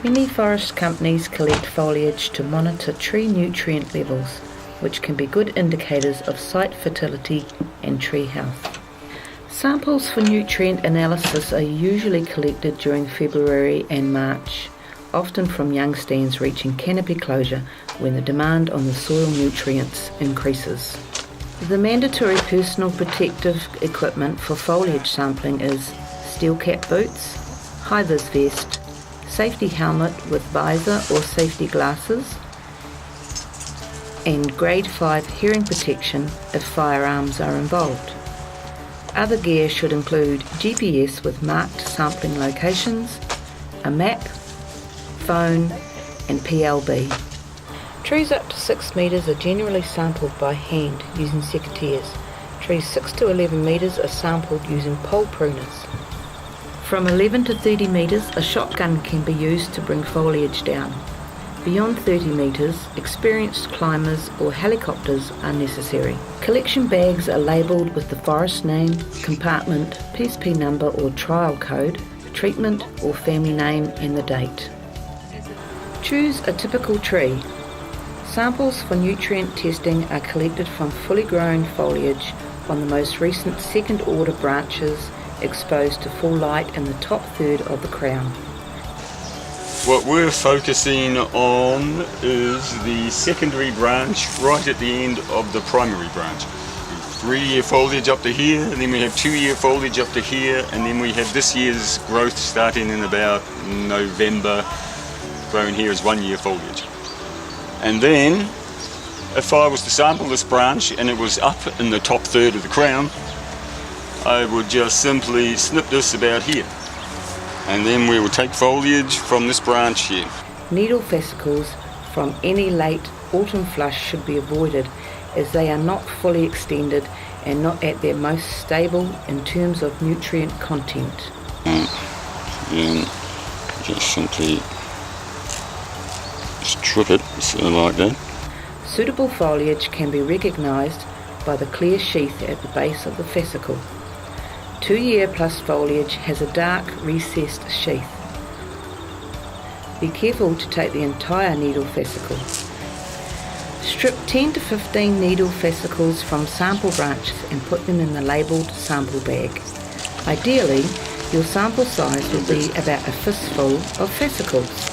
Many forest companies collect foliage to monitor tree nutrient levels, which can be good indicators of site fertility and tree health. Samples for nutrient analysis are usually collected during February and March, often from young stands reaching canopy closure when the demand on the soil nutrients increases. The mandatory personal protective equipment for foliage sampling is steel cap boots, high-vis vest, safety helmet with visor or safety glasses, and grade 5 hearing protection if firearms are involved. Other gear should include GPS with marked sampling locations, a map, phone, and PLB. Trees up to 6 metres are generally sampled by hand using secateurs. Trees 6 to 11 metres are sampled using pole pruners. From 11 to 30 metres, a shotgun can be used to bring foliage down. Beyond 30 metres, experienced climbers or helicopters are necessary. Collection bags are labelled with the forest name, compartment, PSP number or trial code, treatment or family name and the date. Choose a typical tree. Samples for nutrient testing are collected from fully grown foliage on the most recent second order branches exposed to full light in the top third of the crown. What we're focusing on is the secondary branch right at the end of the primary branch. 3-year foliage up to here, and then we have 2-year foliage up to here, and then we have this year's growth starting in about November, growing here as 1-year foliage. And then, if I was to sample this branch and it was up in the top third of the crown, I would just simply snip this about here. And then we will take foliage from this branch here. Needle fascicles from any late autumn flush should be avoided as they are not fully extended and not at their most stable in terms of nutrient content. Then just simply strip it so like that. Suitable foliage can be recognised by the clear sheath at the base of the fascicle. 2-year plus foliage has a dark recessed sheath. Be careful to take the entire needle fascicle. Strip 10 to 15 needle fascicles from sample branches and put them in the labelled sample bag. Ideally, your sample size will be about a fistful of fascicles.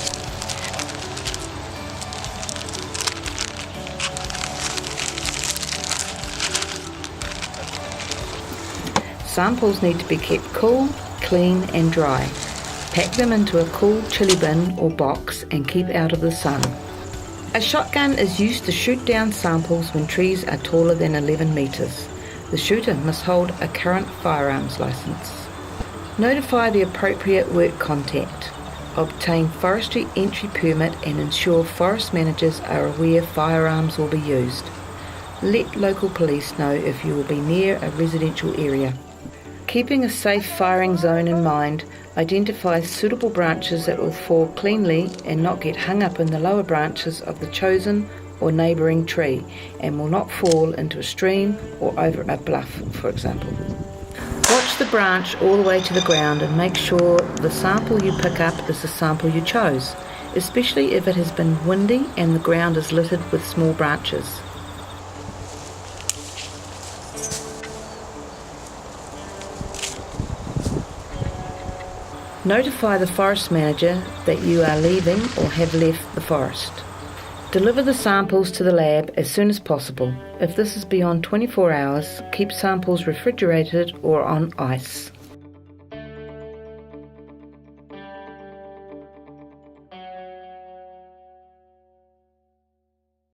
Samples need to be kept cool, clean and dry. Pack them into a cool chili bin or box and keep out of the sun. A shotgun is used to shoot down samples when trees are taller than 11 metres. The shooter must hold a current firearms licence. Notify the appropriate work contact. Obtain forestry entry permit and ensure forest managers are aware firearms will be used. Let local police know if you will be near a residential area. Keeping a safe firing zone in mind, identify suitable branches that will fall cleanly and not get hung up in the lower branches of the chosen or neighbouring tree and will not fall into a stream or over a bluff, for example. Watch the branch all the way to the ground and make sure the sample you pick up is the sample you chose, especially if it has been windy and the ground is littered with small branches. Notify the forest manager that you are leaving or have left the forest. Deliver the samples to the lab as soon as possible. If this is beyond 24 hours, keep samples refrigerated or on ice.